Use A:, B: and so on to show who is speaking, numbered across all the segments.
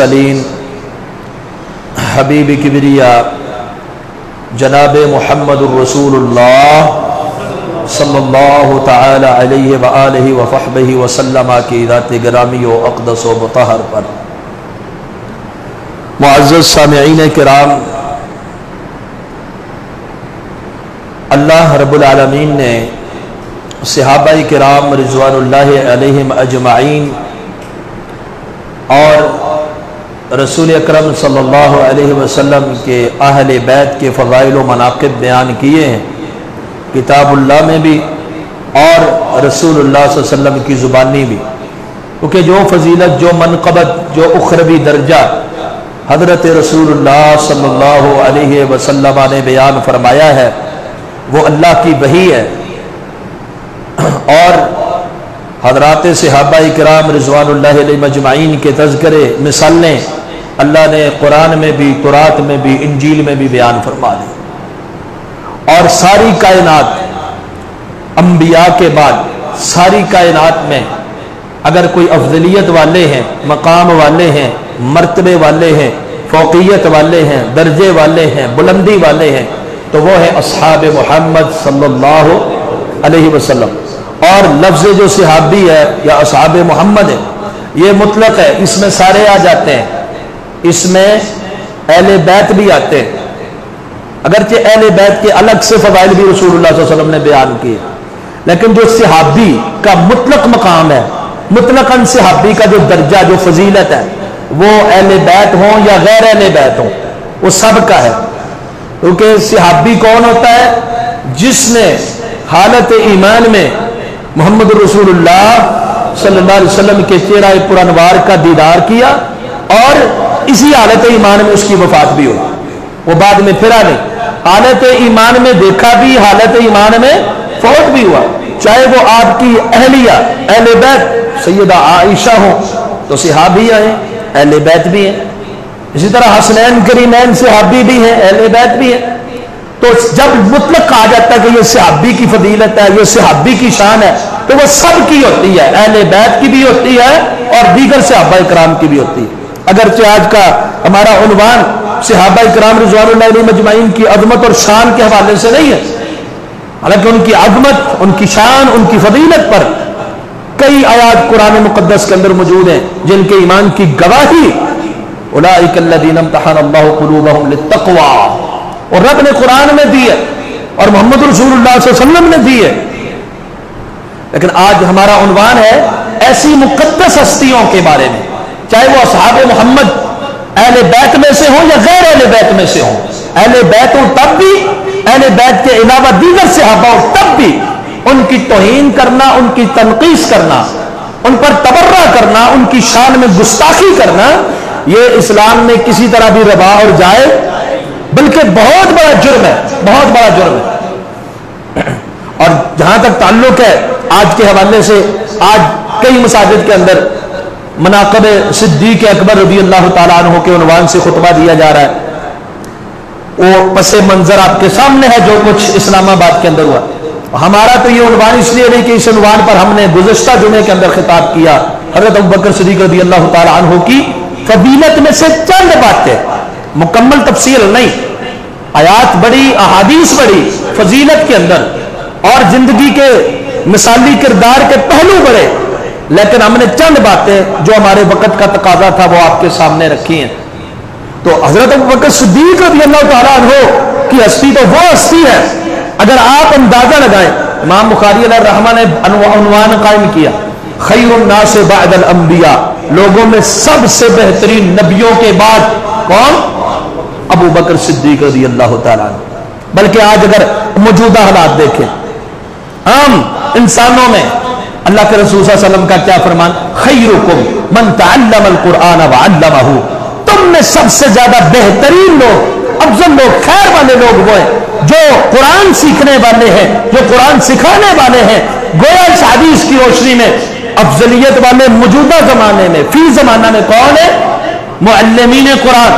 A: المرسلین حبیب کبریا جناب محمد الرسول اللہ صلی اللہ تعالی علیہ وآلہ وصحبہ وسلم کی ذات گرامی و اقدس و مطہر پر معزز سامعین کرام، اللہ رب العالمین نے صحابہ کرام رضوان اللہ علیہم اجمعین اور رسول اکرم صلی اللہ علیہ وسلم کے اہل بیت کے فضائل و مناقب بیان کیے ہیں، کتاب اللہ میں بھی اور رسول اللہ صلی اللہ علیہ وسلم کی زبانی بھی، کیونکہ جو فضیلت، جو منقبت، جو اخروی درجہ حضرت رسول اللہ صلی اللہ علیہ وسلم نے بیان فرمایا ہے وہ اللہ کی وحی ہے، اور حضرات صحابہ کرام رضوان اللہ علیہ مجمعین کے تذکرے مثالیں اللہ نے قرآن میں بھی، تورات میں بھی، انجیل میں بھی بیان فرما دی، اور ساری کائنات انبیاء کے بعد ساری کائنات میں اگر کوئی افضلیت والے ہیں، مقام والے ہیں، مرتبے والے ہیں، فوقیت والے ہیں، درجے والے ہیں، بلندی والے ہیں تو وہ ہے اصحاب محمد صلی اللہ علیہ وسلم۔ اور لفظ جو صحابی ہے یا اصحاب محمد ہے یہ مطلق ہے، اس میں سارے آ جاتے ہیں، اس میں اہل بیت بھی آتے ہیں، اگرچہ اہل بیت کے الگ سے فضائل بھی رسول اللہ صلی اللہ علیہ وسلم نے بیان کیے، لیکن جو صحابی کا مطلق مقام ہے، مطلقاً صحابی کا جو درجہ، جو فضیلت ہے، وہ اہل بیت ہوں یا غیر اہل بیت ہوں، وہ سب کا ہے۔ کیونکہ صحابی کون ہوتا ہے؟ جس نے حالت ایمان میں محمد رسول اللہ صلی اللہ علیہ وسلم کے چہرہ پرانوار کا دیدار کیا اور اسی حالت ایمان میں اس کی وفات بھی ہوئی، وہ بعد میں پھرا نہیں، حالت ایمان میں دیکھا بھی، حالت ایمان میں فوت بھی ہوا، چاہے وہ آپ کی اہلیہ اہل بیت سیدہ عائشہ ہوں تو صحابی ہیں، اہل بیت بھی ہیں، اسی طرح حسنین کریمین صحابی بھی ہیں، اہل بیت بھی ہیں۔ تو جب مطلق کہا جاتا ہے کہ یہ صحابی کی فضیلت ہے، یہ صحابی کی شان ہے، تو وہ سب کی ہوتی ہے، اہل بیت کی بھی ہوتی ہے اور دیگر صحابہ اکرام کی بھی ہوتی ہے۔ اگرچہ آج کا ہمارا عنوان صحابہ اکرام رضوان اللہ علیہ مجمعین کی عظمت اور شان کے حوالے سے نہیں ہے، حالانکہ ان کی عظمت، ان کی شان، ان کی فضیلت پر کئی آیات قرآن مقدس کے اندر موجود ہیں جن کے ایمان کی گواہی اولئک الذین امتحن اللہ قلوبہم للتقوی، اور رب نے قرآن میں دی ہے اور محمد رسول اللہ صلی اللہ علیہ وسلم نے دی ہے۔ لیکن آج ہمارا عنوان ہے ایسی مقدس ہستیوں کے بارے میں، چاہے وہ اصحاب محمد اہل بیت میں سے ہوں یا غیر اہل بیت میں سے ہوں، اہل بیت ہوں تب بھی، اہل بیت کے علاوہ دیگر صحابہ ہوں تب بھی، ان کی توہین کرنا، ان کی تنقیص کرنا، ان پر تبرہ کرنا، ان کی شان میں گستاخی کرنا، یہ اسلام میں کسی طرح بھی روا اور جائے، بلکہ بہت بڑا جرم ہے، بہت بڑا جرم ہے۔ اور جہاں تک تعلق ہے آج کے حوالے سے، آج کئی مساجد کے اندر مناقب صدیق اکبر رضی اللہ تعالیٰ عنہ کے عنوان سے خطبہ دیا جا رہا ہے، وہ پس منظر آپ کے سامنے ہے جو کچھ اسلام آباد کے اندر ہوا۔ ہمارا تو یہ عنوان اس لیے نہیں کہ اس عنوان پر ہم نے گزشتہ جمعے کے اندر خطاب کیا حضرت ابوبکر صدیق رضی اللہ تعالیٰ عنہ کی فضیلت میں سے چند باتیں، مکمل تفصیل نہیں، آیات بڑی، احادیث بڑی فضیلت کے اندر اور زندگی کے مثالی کردار کے پہلو بڑے، لیکن ہم نے چند باتیں جو ہمارے وقت کا تقاضا تھا وہ آپ کے سامنے رکھی ہیں۔ تو حضرت ابوبکر صدیق رضی اللہ تعالیٰ عنہ کی ہستی تو وہ ہستی ہے، اگر آپ اندازہ لگائیں، امام بخاری علیہ الرحمہ نے عنوان قائم کیا خیر الناس بعد الانبیاء، لوگوں میں سب سے بہترین نبیوں کے بعد کون؟ ابو بکر صدیق رضی اللہ تعالیٰ عنہ۔ بلکہ آج اگر موجودہ حالات دیکھیں، عام انسانوں میں اللہ کے رسول صلی اللہ علیہ وسلم کا کیا فرمان؟ خیرکم من تعلم القرآن وعلمہ، تم میں سب سے زیادہ بہترین لوگ، افضل لوگ، خیر والے لوگ وہ ہیں جو قرآن سیکھنے والے ہیں، جو قرآن سکھانے والے ہیں۔ گویا اس حدیث کی روشنی میں افضلیت والے موجودہ زمانے میں، فی زمانہ میں کون ہے؟ معلمین قرآن،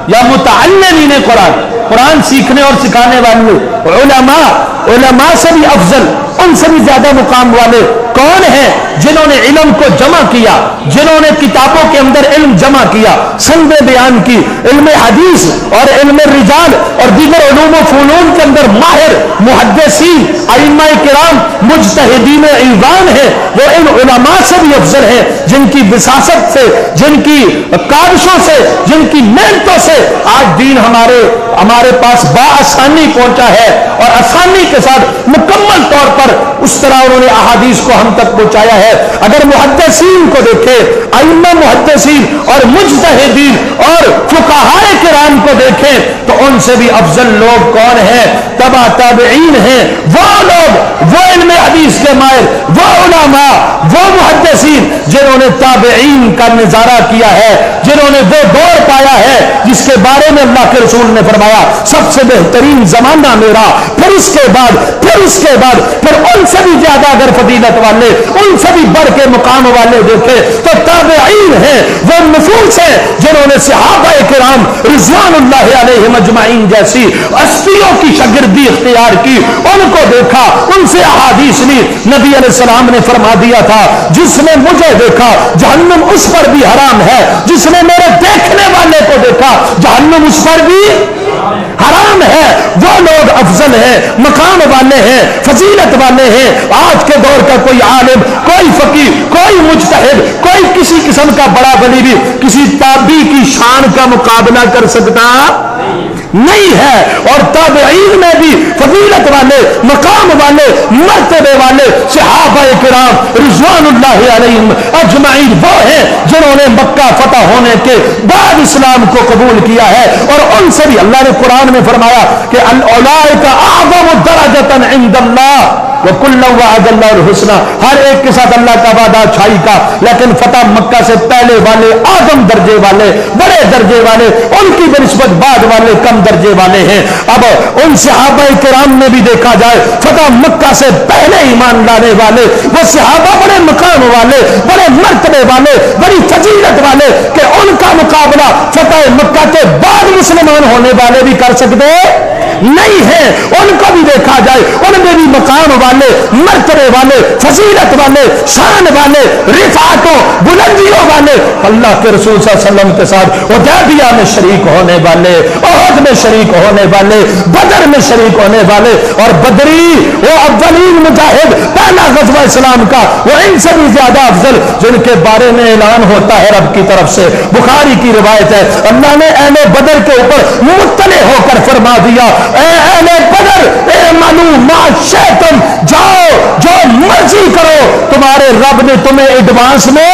A: یا متعلمین قرآن، قرآن سیکھنے اور سکھانے والے علماء، علماء سے بھی افضل، ان سے بھی زیادہ مقام والے کون ہیں؟ جنہوں نے علم کو جمع کیا، جنہوں نے کتابوں کے اندر علم جمع کیا، سندیں بیان کی، علم حدیث اور علم رجال اور دیگر علوم و فنون کے اندر ماہر محدثین، ائمہ کرام، مجتہدین ایوان ہیں، وہ ان علماء سے بھی افضل ہیں جن کی وساست سے، جن کی کاوشوں سے، جن کی محنتوں سے آج دین ہمارے پاس بآسانی پہنچا ہے، اور آسانی کے ساتھ مکمل طور پر اس طرح انہوں نے احادیث کو ہم تک پہنچایا ہے۔ اگر محدثین کو دیکھیں، ائمہ محدثین اور مجتہدین اور فقہاء کرام کو دیکھیں تو ان سے بھی افضل لوگ کون ہیں؟ تبع تابعین ہیں، وہ لوگ، وہ علم حدیث کے ماہر، وہ علماء، وہ محدثین جنہوں نے تابعین کا نظارہ کیا ہے، جنہوں نے وہ دور پایا ہے جس کے بارے میں اللہ کے رسول نے فرمایا سب سے بہترین زمانہ میرا، پھر اس کے بعد پھر ان سے بھی زیادہ اگر فضیلت والے، ان سے بھی بڑھ کے مقام والے دیکھے تو تابعین ہیں، وہ نفوس ہیں جنہوں نے صحابہ کرام رضوان اللہ علیہم اجمعین جیسی ہستیوں کی شاگردی اختیار کی، ان کو دیکھا، ان سے احادیث لی۔ نبی علیہ السلام نے فرما دیا تھا جس نے مجھے دیکھا جہنم اس پر بھی حرام ہے، جس نے میرے دیکھنے والے کو دیکھا جہنم اس پر بھی حرام ہے۔ وہ لوگ افضل ہیں، مقام والے ہیں، فضیلت والے ہیں۔ آج کے دور کا کوئی عالم، کوئی فقیہ، کوئی مجتہد، کوئی کسی قسم کا بڑا ولی بھی کسی تابعی کی شان کا مقابلہ کر سکتا نہیں ہے۔ اور تابعین میں بھی فضیلت والے، مقام والے، مرتبے والے صحابہ کرام رضوان اللہ علیہم اجمعین وہ ہیں جنہوں نے مکہ فتح ہونے کے بعد اسلام کو قبول کیا ہے، اور ان سے بھی اللہ نے قرآن میں فرمایا کہ اولئک اعظم درجۃ عند اللہ وَكُلًّا وَعَدَ اللَّهُ الْحُسْنَى، ہر ایک کے ساتھ اللہ کا وعدہ اچھائی کا، لیکن فتح مکہ سے پہلے والے اعظم درجے والے، بڑے درجے والے، ان کی بنسبت بعد والے کم درجے والے ہیں۔ اب ان صحابہ کرام میں بھی دیکھا جائے فتح مکہ سے پہلے ایمان لانے والے وہ صحابہ بڑے مقام والے، بڑے مرتبے والے، بڑی فضیلت والے کہ ان کا مقابلہ فتح مکہ کے بعد مسلمان ہونے والے بھی کر سکتے نہیں ہیں۔ ان کو بھی دیکھا جائے ان میں بھی مقام والے، مرتبے والے، فضیلت والے، شان والے، رفعتوں، بلندیوں والے، اللہ کے رسول صلی اللہ علیہ وسلم کے ساتھ حدیبیہ میں شریک ہونے والے، احد میں شریک ہونے والے، بدر میں شریک ہونے والے، اور بدری وہ اولین مجاہد، پہلا غزوہ اسلام کا، وہ ان سے بھی زیادہ افضل جن کے بارے میں اعلان ہوتا ہے رب کی طرف سے، بخاری کی روایت ہے اللہ نے اہل بدر کے اوپر مطلع ہو کر فرما دیا اے اہل بدر اعملوا ما شئتم، جاؤ جو مرضی کرو، تمہارے رب نے تمہیں ایڈوانس میں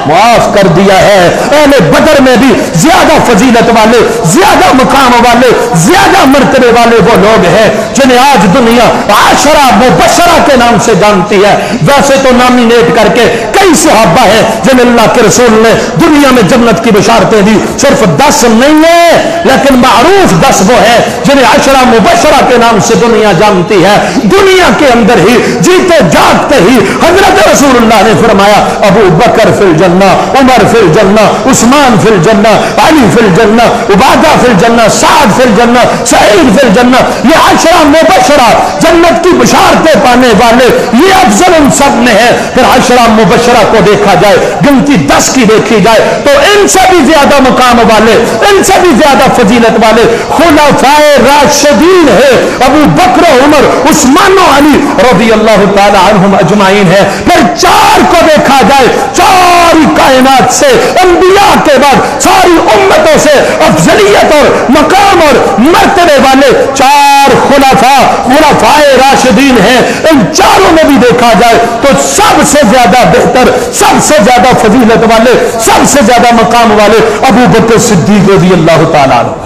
A: معاف کر دیا ہے۔ اہل بدر میں بھی زیادہ فضیلت والے، زیادہ مقام والے، زیادہ مرتبے والے وہ لوگ ہیں جنہیں آج دنیا عشرہ مبشرہ کے نام سے جانتی ہے۔ ویسے تو نامینیٹ کر کے کئی صحابہ ہیں جنہیں اللہ کے رسول نے دنیا میں جنت کی بشارتیں دی، صرف 10 نہیں ہے لیکن معروف 10 وہ ہیں جنہیں عشرہ مبشرہ کے نام سے دنیا جانتی ہے۔ دنیا کے اندر ہی جیتے جاگتے ہی حضرت رسول اللہ نے فرمایا ابو بکر فی الجنہ، عمر فی الجنہ، عثمان فی الجنہ، علی فی الجنہ، عبادہ فی الجنہ، سعد فی الجنہ، سعید فی الجنہ، یہ عشرہ مبشرہ جنت کی بشارتیں پانے والے یہ افضل ان سب میں ہے۔ پھر عشرہ مبشرہ کو دیکھا جائے، گنتی 10 کی دیکھی جائے تو ان سے بھی زیادہ مقام والے، ان سے بھی زیادہ فضیلت والے خلفائے راشدین ہے، ابو بکر، عمر، عثمان و علی رضی اللہ تعالی عنہم اجمعین ہے۔ پھر 4 کو دیکھا جائے، ساری کائنات سے، انبیاء کے بعد ساری امتوں سے افضلیت اور مقام اور مرتبے والے 4 خلفائے راشدین ہیں۔ ان 4 میں بھی دیکھا جائے تو سب سے زیادہ بہتر، سب سے زیادہ فضیلت والے، سب سے زیادہ مقام والے ابو بکر صدیق رضی اللہ تعالی عنہ۔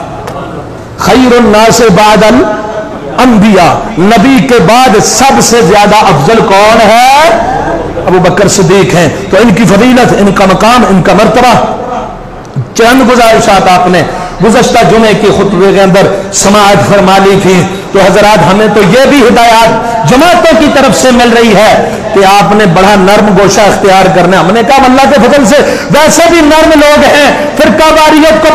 A: خیر الناس بعد الانبیاء، نبی کے بعد سب سے زیادہ افضل کون ہے؟ ابو بکر صدیق ہیں۔ تو ان کی فضیلت، ان کا مقام، ان کا مرتبہ چند گزارشات آپ نے گزشتہ جمعے کی خطبے کے اندر سماعت فرما لی تھی۔ تو حضرات ہمیں تو یہ بھی ہدایات جماعتوں کی طرف سے مل رہی ہے کہ آپ نے بڑا نرم گوشہ اختیار کرنا۔ ہم نے کہا اللہ کے فضل سے ویسے بھی نرم لوگ ہیں، فرقہ واریت کو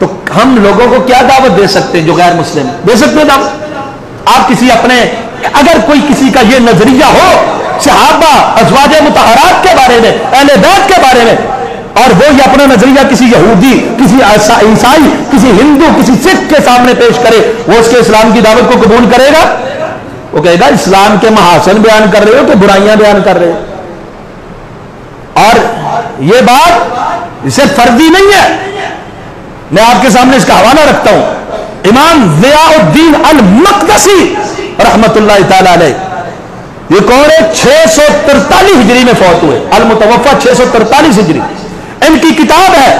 A: تو ہم لوگوں کو کیا دعوت دے سکتے ہیں جو غیر مسلم دے سکتے ہیں دعوت؟ آپ کسی اپنے اگر کوئی کسی کا یہ نظریہ ہو صحابہ ازواج مطہرات کے بارے میں اہل بیت کے بارے میں اور وہ یہ اپنا نظریہ کسی یہودی کسی عیسائی کسی ہندو کسی سکھ کے سامنے پیش کرے وہ اس کے اسلام کی دعوت کو قبول کرے گا؟ وہ کہے گا اسلام کے محاسن بیان کر رہے ہو کہ برائیاں بیان کر رہے ہو؟ اور یہ بات اسے فردی نہیں ہے، میں آپ کے سامنے اس کا حوالہ رکھتا ہوں، امام ضیاء الدین المقدسی رحمت اللہ تعالی علیہ، یہ کون ہے؟ 643 ہجری میں فوت ہوئے، المتوفى 643 ہجری۔ ان کی کتاب ہے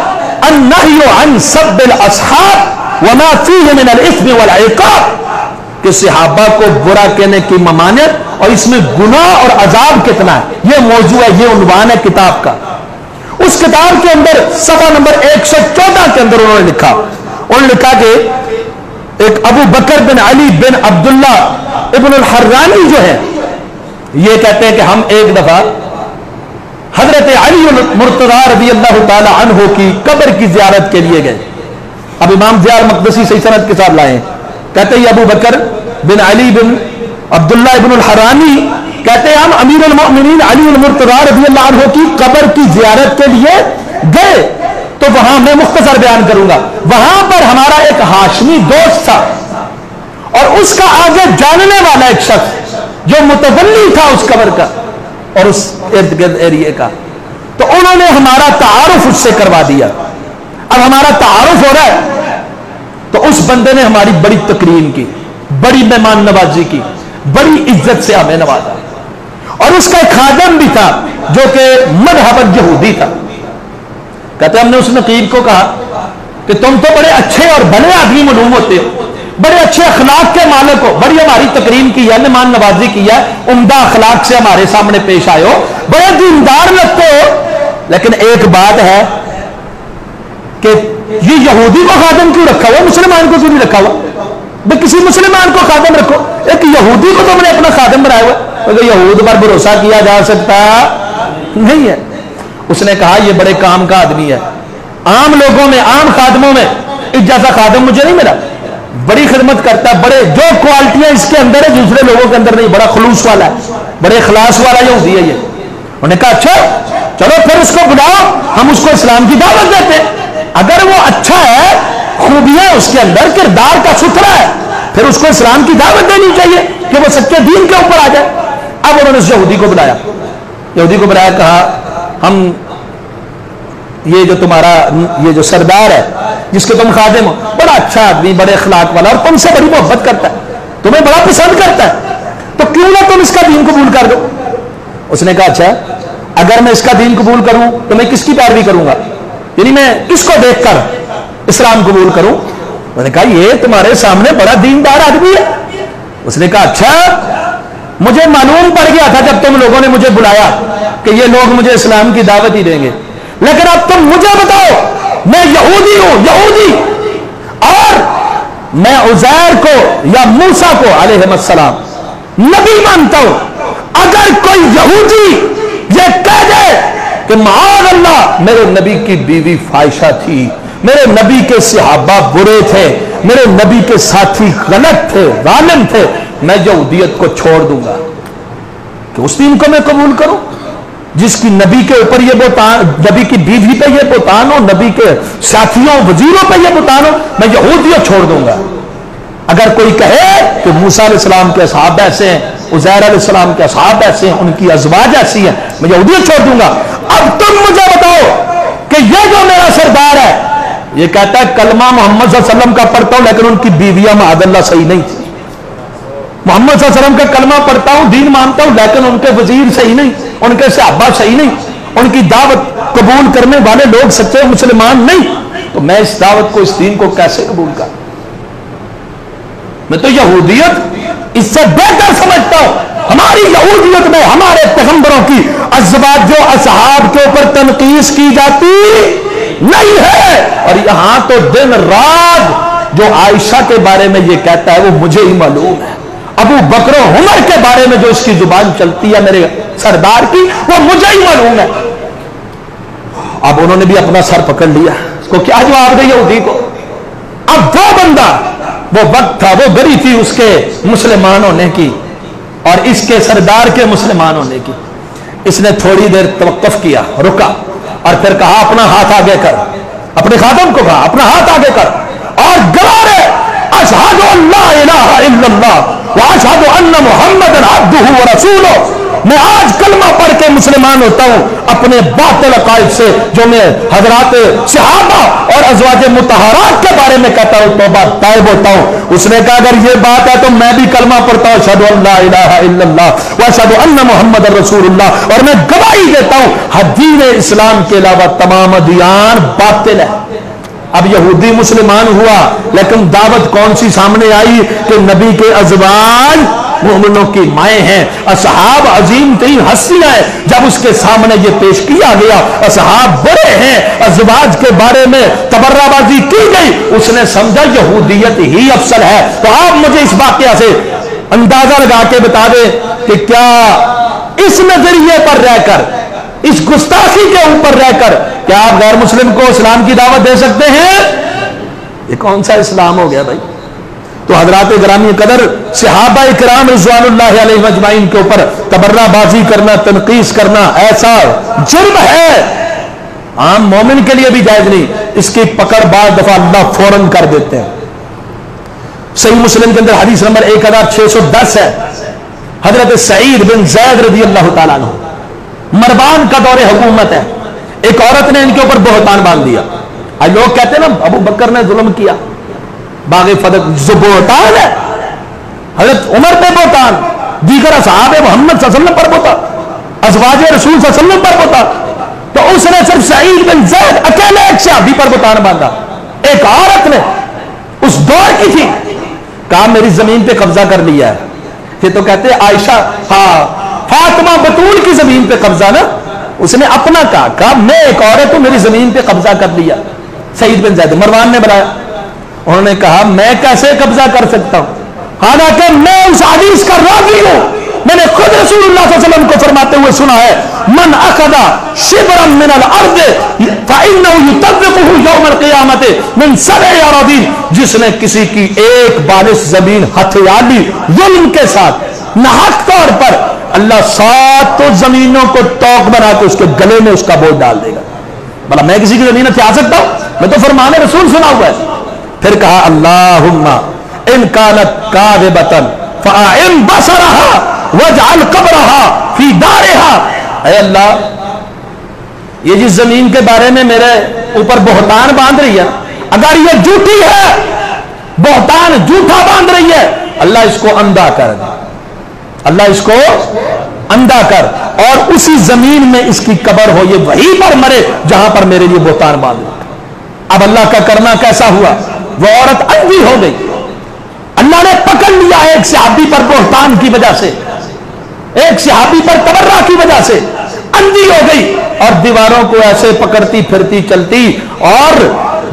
A: النہی عن سب الاصحاب وما فیہ من الاثم والعقاب، کہ صحابہ کو برا کہنے کی ممانعت اور اس میں گناہ اور عذاب کتنا ہے، یہ موضوع ہے، یہ عنوان ہے کتاب کا۔ اس کتاب کے اندر صفحہ نمبر 114 کے اندر انہوں نے لکھا کہ ایک ابو بکر بن علی بن عبداللہ ابن الحرانی جو ہے یہ کہتے ہیں کہ ہم ایک دفعہ حضرت علی المرتضی رضی اللہ تعالی عنہ کی قبر کی زیارت کے لیے گئے۔ اب امام ضیاء المقدسی صحیح سند کے ساتھ لائے ہیں، کہتے ہیں ابو بکر بن علی بن عبداللہ ابن الحرانی کہتے ہیں ہم امیر المؤمنین علی المرتضی رضی اللہ عنہ کی قبر کی زیارت کے لیے گئے، تو وہاں میں مختصر بیان کروں گا، وہاں پر ہمارا ایک ہاشمی دوست تھا اور اس کا آگے جاننے والا ایک شخص جو متولی تھا اس قبر کا اور اس ارد گرد ایریے کا، تو انہوں نے ہمارا تعارف اس سے کروا دیا۔ اب ہمارا تعارف ہو رہا ہے تو اس بندے نے ہماری بڑی تکریم کی، بڑی مہمان نوازی کی، بڑی عزت سے ہمیں نوازا، اور اس کا ایک خادم بھی تھا جو کہ مذہباً یہودی تھا۔ کہتے ہم نے اس نقیب کو کہا کہ تم تو بڑے اچھے اور بھلے آدمی معلوم ہوتے ہو، بڑے اچھے اخلاق کے مالک ہو، بڑی ہماری تکریم کی ہے، مہمان نوازی کی ہے، عمدہ اخلاق سے ہمارے سامنے پیش آئے ہو، بڑے دیندار لگتے ہو، لیکن ایک بات ہے کہ یہ یہودی کو خادم کیوں رکھا ہوا، مسلمان کو کیوں نہیں رکھا ہوا؟ بھئی کسی مسلمان کو خادم رکھو، ایک یہودی کو تم نے اپنا خادم بنایا ہوا، تو یہود پر بھروسہ کیا جا سکتا نہیں ہے۔ اس نے کہا یہ بڑے کام کا آدمی ہے، عام لوگوں میں عام خادموں میں اس جیسا خادم مجھے نہیں ملا، بڑی خدمت کرتا ہے، بڑے جو کوالٹیاں اس کے اندر ہے دوسرے لوگوں کے اندر نہیں، بڑا خلوص والا ہے، بڑے اخلاص والا یہودی ہے یہ۔ انہوں نے کہا اچھا چلو پھر اس کو بلاؤ، ہم اس کو اسلام کی دعوت دیتے ہیں، اگر وہ اچھا ہے، خوبیاں اس کے اندر، کردار کا ستھرا ہے، پھر اس کو اسلام کی دعوت دینی چاہیے کہ وہ سچے دین کے اوپر آ جائے۔ اب انہوں نے اس یہودی کو بلایا، کہا ہم یہ جو تمہارا یہ جو سردار ہے جس کے تم خادم ہو، بڑا اچھا آدمی، بڑے اخلاق والا، اور تم سے بڑی محبت کرتا ہے، تمہیں بڑا پسند کرتا ہے، تو کیوں نہ تم اس کا دین قبول کر دو؟ اس نے کہا اچھا اگر میں اس کا دین قبول کروں تو میں کس کی پیروی کروں گا، یعنی میں کس کو دیکھ کر اسلام قبول کروں؟ میں نے کہا یہ تمہارے سامنے بڑا دیندار آدمی ہے۔ اس نے کہا اچھا مجھے معلوم پڑ گیا تھا جب تم لوگوں نے مجھے بلایا کہ یہ لوگ مجھے اسلام کی دعوت ہی دیں گے، لیکن اب تم مجھے بتاؤ، میں یہودی ہوں، یہودی، اور میں عزیر کو یا موسیٰ کو علیہ السلام نبی مانتا ہوں، اگر کوئی یہودی یہ کہہ دے کہ معاذ اللہ میرے نبی کی بیوی فاحشہ تھی، میرے نبی کے صحابہ برے تھے، میرے نبی کے ساتھی غلط تھے، ظالم تھے، میں یہودیت کو چھوڑ دوں گا، کہ اس دین کو میں قبول کروں جس کی نبی کے اوپر یہ بہتان، نبی کی بیوی پہ یہ بہتان ہو، نبی کے ساتھیوں وزیروں پہ یہ بہتان ہو، میں یہودیت چھوڑ دوں گا۔ اگر کوئی کہے کہ موسیٰ علیہ السلام کے اصحاب ایسے ہیں، عزیر علیہ السلام کے اصحاب ایسے ہیں، ان کی ازواج ایسی ہیں، میں یہودیت چھوڑ دوں گا۔ اب تم مجھے بتاؤ کہ یہ جو میرا سردار ہے یہ کہتا ہے کلمہ محمد صلی اللہ علیہ وسلم کا پڑھتا ہوں لیکن ان کی بیویاں معاذ اللہ صحیح نہیں تھی، محمد صلی اللہ علیہ وسلم کا کلمہ پڑھتا ہوں، دین مانتا ہوں، لیکن ان کے وزیر صحیح نہیں، ان کے صحابہ صحیح نہیں، ان کی دعوت قبول کرنے والے لوگ سچے مسلمان نہیں، تو میں اس دعوت کو، اس دین کو کیسے قبول کروں؟ میں تو یہودیت اس سے بہتر سمجھتا ہوں، ہماری یہودیت میں ہمارے پیغمبروں کی ازواج و اصحاب کے اوپر تنقیص کی جاتی نہیں ہے، اور یہاں تو دن رات جو عائشہ کے بارے میں یہ کہتا ہے وہ مجھے ہی معلوم ہے، ابو بکر و عمر کے بارے میں جو اس کی زبان چلتی ہے میرے سردار کی وہ مجھے ہی معلوم ہے۔ اب انہوں نے بھی اپنا سر پکڑ لیا، اس کو کیا جواب دے یہودی کو؟ اب وہ بندہ، وہ وقت تھا، وہ گھڑی تھی اس کے مسلمان ہونے کی اور اس کے سردار کے مسلمان ہونے کی. اس نے تھوڑی دیر توقف کیا، رکا اور پھر کہا اپنا ہاتھ آگے کر. اپنے خادم کو کہا اپنا ہاتھ آگے کر اور گوارے اشہد ان لا الہ الا اللہ واشہد ان محمد عبدہ ورسولہ. میں آج کلمہ پڑھ کے مسلمان ہوتا ہوں اپنے باطل عقائد سے جو میں حضرات صحابہ اور ازواج مطہرات کے بارے میں کہتا ہوں توبہ تائب ہوتا ہوں. اس نے کہا اگر یہ بات ہے تو میں بھی کلمہ پڑھتا ہوں اشہد ان لا الہ الا اللہ واشہد ان محمد رسول اللہ، اور میں گواہی دیتا ہوں دین اسلام کے علاوہ تمام ادیان باطل ہے. اب یہودی مسلمان ہوا لیکن دعوت کون سی سامنے آئی کہ نبی کے ازواج مومنوں کی مائیں ہیں، اصحاب عظیم ترین ہستیاں ہیں. جب اس کے سامنے یہ پیش کیا گیا اصحاب بڑے ہیں، ازواج کے بارے میں تبرہ بازی کی گئی، اس نے سمجھا یہودیت ہی افضل ہے. تو آپ مجھے اس واقعہ سے اندازہ لگا کے بتا دیں کہ کیا اس نظریے پر رہ کر، اس گستاخی کے اوپر رہ کر کیا آپ غیر مسلم کو اسلام کی دعوت دے سکتے ہیں؟ یہ کون سا اسلام ہو گیا بھائی؟ تو حضرات گرامی قدر صحابہ کرام رضوان اللہ علیہ اجمعین کے اوپر تبرہ بازی کرنا، تنقیص کرنا ایسا جرم ہے عام مومن کے لیے بھی جائز نہیں. اس کی پکڑ بعض دفعہ اللہ فوراً کر دیتے ہیں. صحیح مسلم کے اندر حدیث نمبر 1610 ہے. حضرت سعید بن زید رضی اللہ تعالیٰ عنہ، مروان کا دور حکومت ہے. ایک عورت نے ان کے اوپر بہتان باندھ دیا. آج لوگ کہتے ہیں نا ابو بکر نے ظلم کیا، باغ فتح بہتان ہے. حضرت عمر پہ بہتان، دیگر اصحاب محمد صلی اللہ علیہ وسلم پر بہتان، ازواج رسول صلی اللہ علیہ وسلم پر بہتان. تو اس نے صرف سعید بن زید اکیلے ایک صحابی پر بہتان باندھا. ایک عورت نے اس دور کی تھی، کہا میری زمین پہ قبضہ کر لیا ہے. یہ تو کہتے عائشہ، ہاں فاطمہ بطول کی زمین پہ قبضہ نا، اس نے اپنا کہا میں ایک عورت ہوں میری زمین پہ قبضہ کر لیا. سعید بن زید مروان نے بلایا، انہوں نے کہا میں کیسے قبضہ کر سکتا ہوں، حالانکہ میں اس حدیث کا راوی ہوں. میں نے خود رسول اللہ صلی اللہ علیہ وسلم کو فرماتے ہوئے سنا ہے من اخذ شبرا من الارض فانه يطبقه يوم القيامه من 7 اراضين. جس نے کسی کی ایک بالش زمین ہتھیار لی ظلم کے ساتھ ناحق طور پر، اللہ 7 زمینوں کو توق بنا کے اس کے گلے میں اس کا بوجھ ڈال دے گا. بھلا میں کسی کی زمین ہتھیار سکتا ہوں؟ میں تو فرمان رسول سنا ہوا ہے. پھر کہا اللہم ان کانت کاذبۃ فاعم بصرها واجعل قبرها فی دارها. اے اللہ یہ جس زمین کے بارے میں میرے اوپر بہتان باندھ رہی ہے، اگر یہ جھوٹی ہے، بہتان جھوٹا باندھ رہی ہے، اللہ اس کو اندھا کر دے، اللہ اس کو اندھا کر، اور اسی زمین میں اس کی قبر ہو، یہ وہیں پر مرے جہاں پر میرے لیے بہتان باندھ رہا. اب اللہ کا کرنا کیسا ہوا، وہ عورت اندھی ہو گئی. اللہ نے پکڑ لیا ایک صحابی پر بہتان کی وجہ سے، ایک صحابی پر تبرہ کی وجہ سے اندھی ہو گئی، اور دیواروں کو ایسے پکڑتی پھرتی چلتی، اور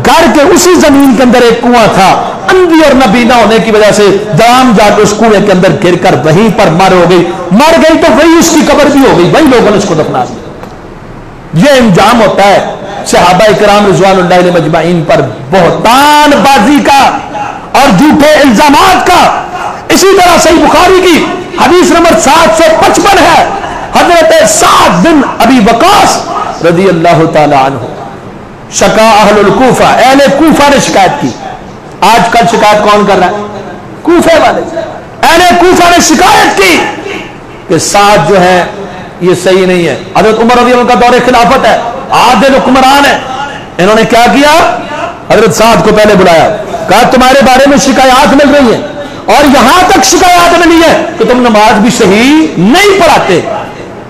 A: گھر کے اسی زمین کے اندر ایک کنواں تھا، اندھی اور نبینا ہونے کی وجہ سے درام جا کے اس کنویں کے اندر گر کر وہیں پر مر ہو گئی. مر گئی تو وہی اس کی قبر بھی ہو گئی، وہی لوگوں نے اس کو دفنا دیا. یہ انجام ہوتا ہے صحابہ کرام رضوان اللہ علیہ مجمعین پر بہتان بازی کا اور جھوٹے الزامات کا. اسی طرح صحیح بخاری کی حدیث نمبر 755 ہے. حضرت سعد بن ابی وقاص رضی اللہ تعالی عنہ، شکا اہل الکوفہ، اہل کوفہ نے شکایت کی. آج کل شکایت کون کر رہا ہے؟ کوفے والے. اہل کوفہ نے شکایت کی کہ سعد جو ہے یہ صحیح نہیں ہے. حضرت عمر رضی اللہ عنہ کا دور خلافت ہے، عادل حکمران ہے. انہوں نے کیا کیا؟ حضرت سعد کو پہلے بلایا، کہا تمہارے بارے میں شکایات مل رہی ہیں، اور یہاں تک شکایات ملی ہے کہ تم نماز بھی صحیح نہیں پڑھاتے.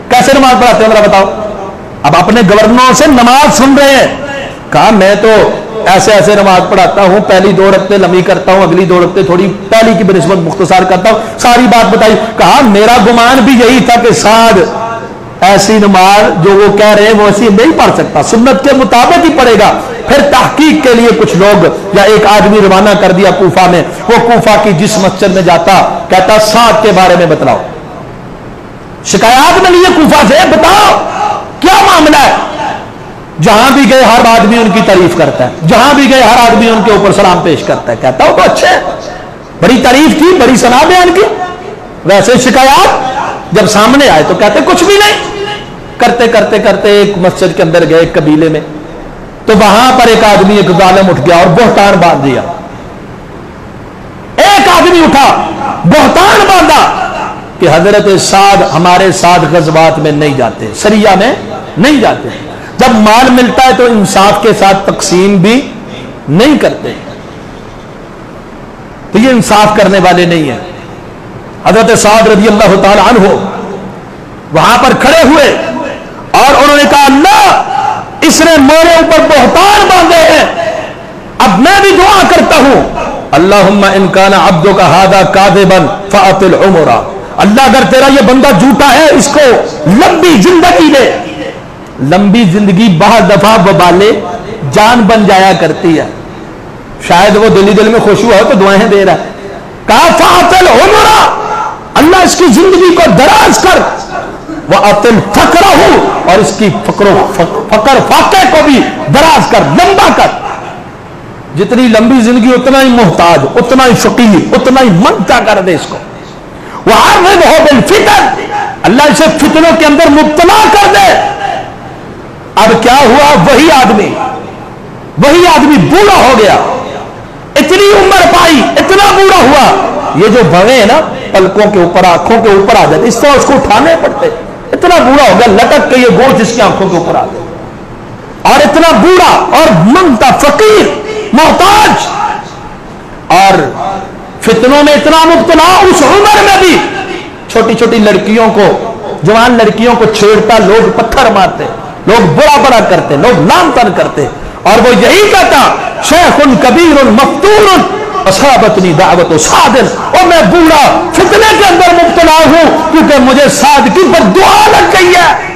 A: کیسے نماز پڑھاتے ہیں ذرا بتاؤ. اب اپنے گورنروں سے نماز سن رہے ہیں. کہا میں تو ایسے ایسے نماز پڑھاتا ہوں، پہلی 2 رکعتیں لمبی کرتا ہوں، اگلی 2 رکعتیں تھوڑی پہلی کی بنسبت مختصر کرتا ہوں. ساری بات بتائی. کہا میرا گمان بھی یہی تھا کہ سعد ایسی نماز جو وہ کہہ رہے ہیں وہ ایسی نہیں پڑھ سکتا، سنت کے مطابق ہی پڑھے گا. پھر تحقیق کے لیے کچھ لوگ یا ایک آدمی روانہ کر دیا کوفہ میں. وہ کوفہ کی جس مسجد میں جاتا کہتا سعد کے بارے میں بتلاؤ. شکایات ملی ہے کوفہ سے، بتاؤ کیا معاملہ ہے. جہاں بھی گئے ہر آدمی ان کی تعریف کرتا ہے، جہاں بھی گئے ہر آدمی ان کے اوپر سلام پیش کرتا ہے، کہتا ہو تو اچھے ہیں، بڑی تعریف کی، بڑی ثنا بیان کی۔ ویسے شکایات جب سامنے آئے تو کہتے کچھ بھی نہیں۔ کرتے کرتے کرتے ایک مسجد کے اندر گئے، ایک قبیلے میں، تو وہاں پر ایک آدمی، ایک ظالم اٹھ گیا اور بہتان باندھ دیا۔ ایک آدمی اٹھا، بہتان باندھا کہ حضرت سعد ہمارے ساتھ غزوات میں نہیں جاتے، سریہ میں نہیں جاتے، جب مال ملتا ہے تو انصاف کے ساتھ تقسیم بھی نہیں کرتے، تو یہ انصاف کرنے والے نہیں ہیں۔ حضرت سعد رضی اللہ تعالی عنہ وہاں پر کھڑے ہوئے اور انہوں نے کہا اللہ اس نے میرے اوپر بہتان باندھے ہیں، اب میں بھی دعا کرتا ہوں اللہم ان کان عبدک ھذا کاذبا فاطل عمرہ، اللہ اگر تیرا یہ بندہ جھوٹا ہے اس کو لمبی زندگی دے۔ لمبی زندگی بعض دفعہ وبال جان بن جایا کرتی ہے، شاید وہ دل میں خوش ہوا ہو تو دعائیں دے رہا ہے، کہا فاطل عمرہ، اللہ اس کی زندگی کو دراز کر، وَأَطِلْ فَقْرَهُ، اور اس کی فقر فاقے کو بھی دراز کر، لمبا کر۔ جتنی لمبی زندگی اتنا ہی محتاج، اتنا ہی فقیر، اتنا ہی منگتا کر دے اس کو۔ وَعَرِّضْهُ بِالْفِتَنِ، اللہ اسے فتنوں کے اندر مبتلا کر دے۔ اب کیا ہوا، وہی آدمی بوڑھا ہو گیا، اتنی عمر پائی، اتنا بوڑھا ہوا، یہ جو بھویں ہیں نا پلکوں کے اوپر، آنکھوں کے اوپر آ جاتے، اس طرح اس کو اٹھانے پڑتے، اتنا بوڑھا ہو گیا، لٹک کے یہ گوشت اس کی آنکھوں کے اوپر آ گیا، اور اتنا بوڑھا اور منگتا، فقیر، محتاج، اور فتنوں میں اتنا مبتلا، اس عمر میں بھی چھوٹی چھوٹی لڑکیوں کو، جوان لڑکیوں کو چھیڑتا، لوگ پتھر مارتے، لوگ برا برا کرتے، لوگ لام تن کرتے، اور وہ یہی کہتا شیخ کبیر مفتور اصابتنی دعوت سعد، اور میں بوڑھا فتنے کے اندر مبتلا ہوں کیونکہ مجھے سعد کی بددعا لگ گئی ہے۔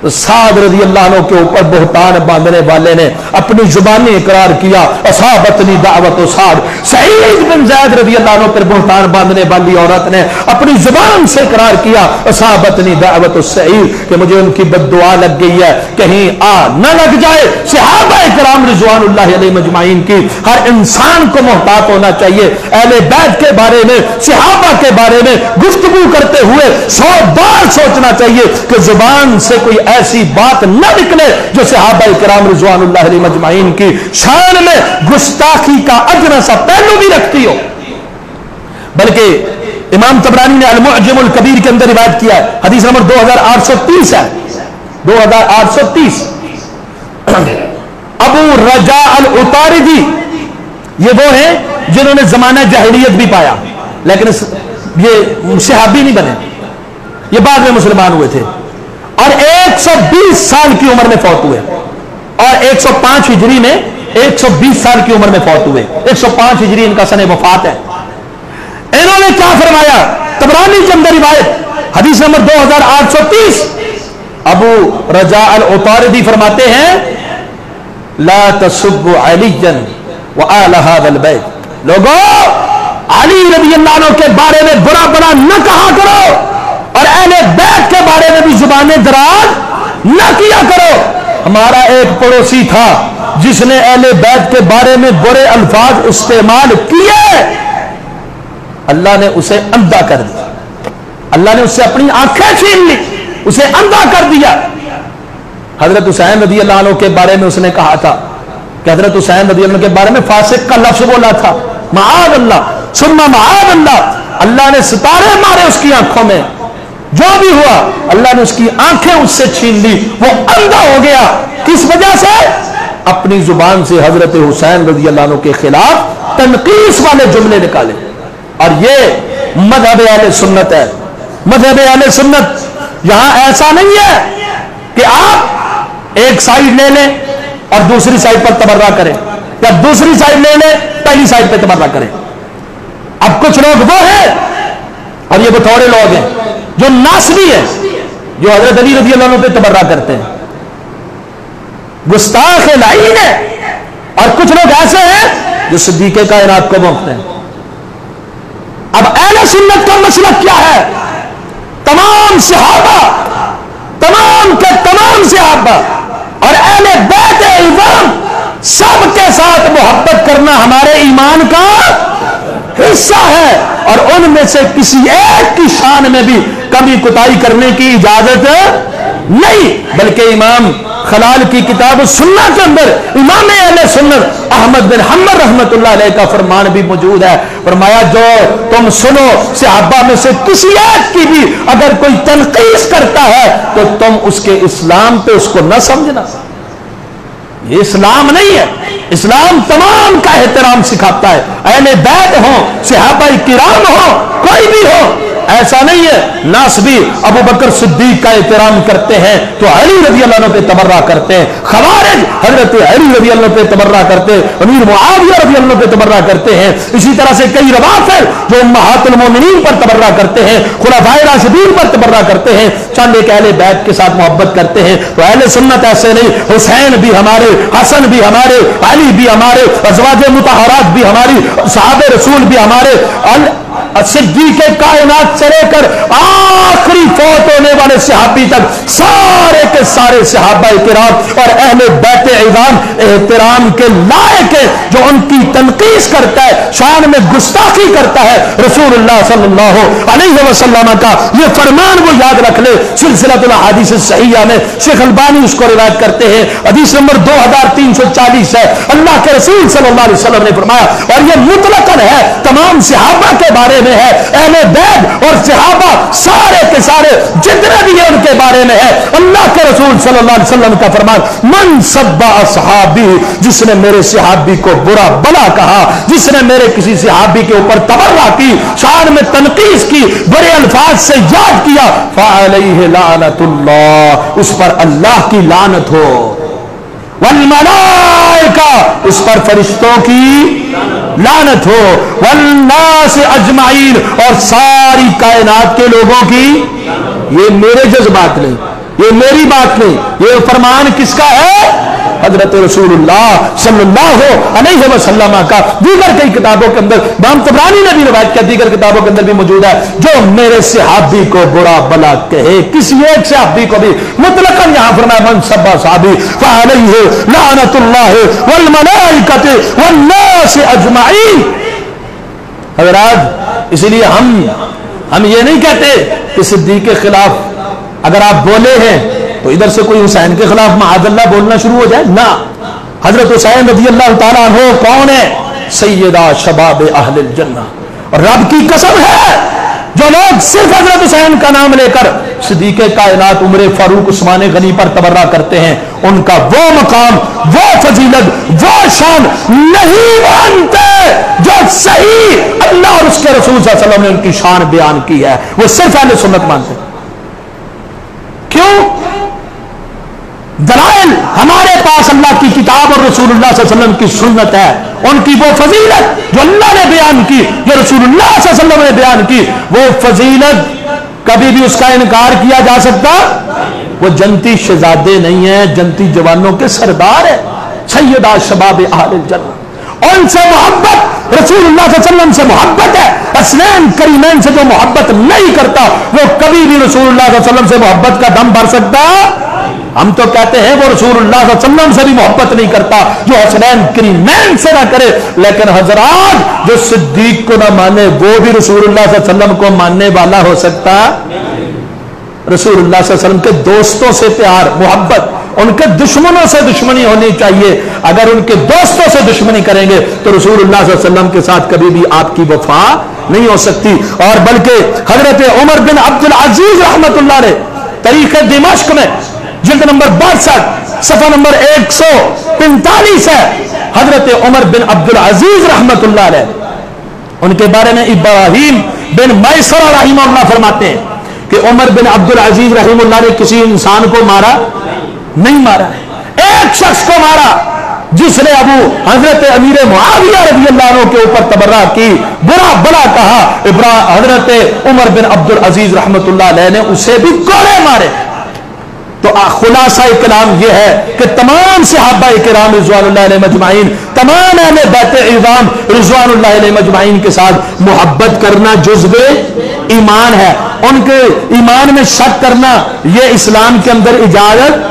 A: تو سعد رضی اللہ عنہ کے اوپر بہتان باندھنے والے نے اپنی زبانی اقرار کیا اصابتنی دعوت سعد۔ سعید بن زید رضی اللہ عنہ پر بہتان باندھنے والی عورت نے اپنی زبان سے اقرار کیا اصابتنی دعوت سعید، کہ مجھے ان کی بددعا لگ گئی ہے، کہیں آ نہ لگ جائے۔ صحابہ کرام رضوان اللہ علیہ مجمعین کی ہر انسان کو محتاط ہونا چاہیے، اہل بیت کے بارے میں، صحابہ کے بارے میں گفتگو کرتے ہوئے 100 بار سوچنا چاہیے کہ زبان سے کوئی ایسی بات نہ نکلے جو صحابہ کرام رضوان اللہ علیہ مجمعین کی شان میں گستاخی کا ادنیٰ سا پہلو بھی رکھتی ہو۔ بلکہ امام طبرانی نے المعجم الکبیر کے اندر روایت کیا ہے، حدیث نمبر 2830 ہے، 2830۔ ابو رجاء العطاردی یہ وہ ہیں جنہوں نے زمانہ جاہلیت بھی پایا، لیکن یہ صحابی نہیں بنے، یہ بعد میں مسلمان ہوئے تھے، اور 120 سال کی عمر میں فوت ہوئے، اور 105 ہجری میں 120 سال کی عمر میں فوت ہوئے، 105 ہجری ان کا سن وفات ہے۔ انہوں نے کیا فرمایا، طبرانی کے اندر روایت حدیث نمبر 2830، ابو رجاء العطاردی فرماتے ہیں لا تسبوا علیا وآل هذا البیت، لوگوں علی رضی اللہ عنہ کے بارے میں برا برا نہ کہا کرو، اور اہل بیت کے بارے میں بھی زبانیں دراز نہ کیا کرو۔ ہمارا ایک پڑوسی تھا جس نے اہل بیت کے بارے میں برے الفاظ استعمال کیے، اللہ نے اسے اندھا کر دیا، اللہ نے اس سے اپنی آنکھیں چھین لی، اسے اندھا کر دیا۔ حضرت حسین رضی اللہ عنہ کے بارے میں اس نے کہا تھا کہ حضرت حسین رضی اللہ عنہ کے بارے میں فاسق کا لفظ بولا تھا، معاذ اللہ ثم معاذ اللہ، اللہ نے ستارے مارے اس کی آنکھوں میں، جو بھی ہوا اللہ نے اس کی آنکھیں اس سے چھین لی، وہ اندھا ہو گیا۔ کس وجہ سے؟ اپنی زبان سے حضرت حسین رضی اللہ عنہ کے خلاف تنقیص والے جملے نکالے۔ اور یہ مذہب اہل سنت ہے، مذہب اہل سنت یہاں ایسا نہیں ہے کہ آپ ایک سائیڈ لے لیں اور دوسری سائیڈ پر تبرہ کریں، یا دوسری سائیڈ لے لیں پہلی سائیڈ پہ تبرہ کریں۔ اب کچھ لوگ وہ ہیں، اور یہ بطور لوگ ہیں جو ناسبی ہیں، جو حضرت علی رضی اللہ عنہ پہ تبرہ کرتے ہیں، گستاخ لعین ہے، اور کچھ لوگ ایسے ہیں جو صدیق کائنات کو بھونکتے ہیں۔ اب اہل سنت کا مسلک کیا ہے؟ تمام صحابہ، تمام کے تمام صحابہ اور اہل اہل بیت اعظم سب کے ساتھ محبت کرنا ہمارے ایمان کا حصہ ہے، اور ان میں سے کسی ایک کی شان میں بھی کمی کوتاہی کرنے کی اجازت نہیں، بلکہ امام خلال کی کتاب السنہ کے اندر امام اہل سنت احمد بن حنبل رحمت اللہ علیہ کا فرمان بھی موجود ہے، فرمایا جو تم سنو صحابہ میں سے کسی ایک کی بھی اگر کوئی تنقیص کرتا ہے تو تم اس کے اسلام پہ اس کو نہ سمجھنا، یہ اسلام نہیں ہے، اسلام تمام کا احترام سکھاتا ہے، اہل بیت ہوں، صحابہ کرام ہوں، کوئی بھی ہو، ایسا نہیں ہے ناس بھی ابو بکر صدیق کا احترام کرتے ہیں تو علی رضی اللہ عنہ پہ تبرہ کرتے ہیں، خوارج حضرت علی رضی اللہ عنہ پہ تبرہ کرتے ہیں، امیر معاویہ رضی اللہ عنہ پہ تبرہ کرتے ہیں، اسی طرح سے کئی روافض جو امہات المومنین پر تبرہ کرتے ہیں، خلفائے راشدین پر تبرہ کرتے ہیں، چند ایک اہل بیت کے ساتھ محبت کرتے ہیں، تو اہل سنت ایسے نہیں، حسین بھی ہمارے، حسن بھی ہمارے، علی بھی ہمارے، ازواج مطہرات بھی ہماری، صحابہ رسول بھی ہمارے، صدیق کائنات سے لے کر آخری فوت ہونے والے صحابی تک سارے کے سارے صحابہ کرام اور اہل بیت اعظام احترام کے لائق ہیں، جو ان کی تنقیص کرتا ہے، شان میں گستاخی کرتا ہے، رسول اللہ صلی اللہ علیہ وسلم کا یہ فرمان وہ یاد رکھ لے، سلسلۃ الاحادیث الصحیحہ میں شیخ البانی اس کو روایت کرتے ہیں، حدیث نمبر 2340 ہے، اللہ کے رسول صلی اللہ علیہ وسلم نے فرمایا، اور یہ مطلقاً ہے تمام صحابہ کے بارے میں ہے، اہل بیت اور صحابہ سارے کے سارے جتنے بھی ہیں ان کے بارے میں ہے، اللہ کے رسول صلی اللہ علیہ وسلم کا فرمان، من سب اصحابی، جس نے میرے صحابی کو برا بلا کہا، جس نے میرے کسی صحابی کے اوپر تبرہ کی، شان میں تنقیص کی، برے الفاظ سے یاد کیا، فعلیہ لعنت اللہ، اس پر اللہ کی لعنت ہو، والملائکہ، اس پر فرشتوں کی لعنت ہو، والناس اجمعین، اور ساری کائنات کے لوگوں کی، یہ میرے جذبات نہیں، یہ میری بات نہیں، یہ فرمان کس کا ہے؟ حضرت رسول اللہ صلی اللہ علیہ وسلم کا۔ دیگر کئی کتابوں کے اندر امام طبرانی نے بھی روایت کیا، دیگر کتابوں کے اندر بھی موجود ہے، جو میرے صحابی کو برا بلا کہے، کسی ایک صحابی کو بھی مطلقاً یہاں فرمایا من سب صحابی فعلیہ لعنت اللہ والملائکۃ والناس اجمعین۔ حضرات اس لیے ہم یہ نہیں کہتے کہ صدیق کے خلاف اگر آپ بولے ہیں تو ادھر سے کوئی حسین کے خلاف معاذ اللہ بولنا شروع ہو جائے، نہ، حضرت حسین رضی اللہ تعالیٰ عنہ کون ہے؟ سیدہ شباب اہل الجنہ، اور رب کی قسم ہے جو لوگ صرف حضرت حسین کا نام لے کر صدیق کائنات عمر فاروق عثمان غنی پر تبرہ کرتے ہیں، ان کا وہ مقام، وہ فضیلت، وہ شان نہیں مانتے جو صحیح اللہ اور اس کے رسول صلی اللہ علیہ وسلم نے ان کی شان بیان کی ہے، وہ صرف اہل سنت مانتے ہیں۔ کیوں؟ دلائل ہمارے پاس اللہ کی کتاب اور رسول اللہ صلی اللہ علیہ وسلم کی سنت ہے، ان کی وہ فضیلت جو اللہ نے بیان کی، جو رسول اللہ صلی اللہ علیہ وسلم نے بیان کی، وہ فضیلت کبھی بھی اس کا انکار کیا جا سکتا؟ وہ جنتی شہزادے نہیں ہیں، جنتی جوانوں کے سردار ہیں، سیدہ شباب اہل الجنہ، ان سے محبت، رسول اللہ صلی اللہ علیہ وسلم سے محبت ہے، حسنین کریمین سے جو محبت نہیں کرتا وہ کبھی بھی رسول اللہ صلی اللہ علیہ وسلم سے محبت کا دم بھر سکتا؟ ہم تو کہتے ہیں وہ رسول اللہ صلی اللہ علیہ وسلم سے بھی محبت نہیں کرتا جو حسنین کریمین سے نہ کرے، لیکن حضرات جو صدیق کو نہ مانے وہ بھی رسول اللہ صلی اللہ علیہ وسلم کو ماننے والا ہو سکتا؟ رسول اللہ صلی اللہ علیہ وسلم کے دوستوں سے پیار محبت، ان کے دشمنوں سے دشمنی ہونی چاہیے، اگر ان کے دوستوں سے دشمنی کریں گے تو رسول اللہ صلی اللہ علیہ وسلم کے ساتھ کبھی بھی آپ کی وفا نہیں ہو سکتی۔ اور بلکہ حضرت عمر بن عبد العزیز رحمت اللہ علیہ تاریخ دمشق میں جلد نمبر 62 صفحہ نمبر 145 ہے، حضرت عمر بن عبد العزیز رحمت اللہ علیہ، ان کے بارے میں ابراہیم بن میسر رحمہ اللہ فرماتے ہیں کہ عمر بن عبد العزیز رحمہ اللہ نے کسی انسان کو مارا نہیں، مارا ایک شخص کو مارا جس نے ابو حضرت امیر معاویہ رضی اللہ عنہ کے اوپر تبرہ کی، برا بلا کہا، حضرت عمر بن عبد العزیز رحمت اللہ علیہ نے اسے بھی کوڑے مارے۔ تو خلاصہ کلام یہ ہے کہ تمام صحابہ کرام رضوان اللہ علیہ مجمعین، تمام اہل بیت اعظام رضوان اللہ علیہ مجمعین کے ساتھ محبت کرنا جزو ایمان ہے، ان کے ایمان میں شک کرنا یہ اسلام کے اندر اجازت